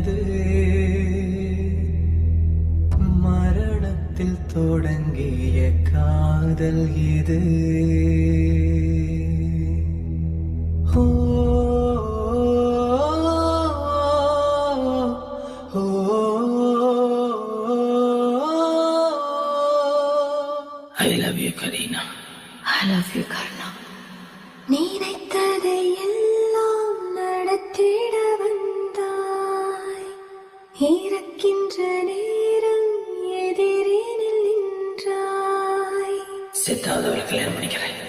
மறைந்தது மரணத்தில் தொடங்கிய காதல் இது ஓ ஓ I love you, Karina. I love you, Karna. நினைத்ததை எல்லாம் நடத்திட வந்தாய். இறக்கின்ற நேரம் எதிரினில் நின்றாய். செத்தாதவளை கல்யாணம் பண்ணிக்கிறேன்.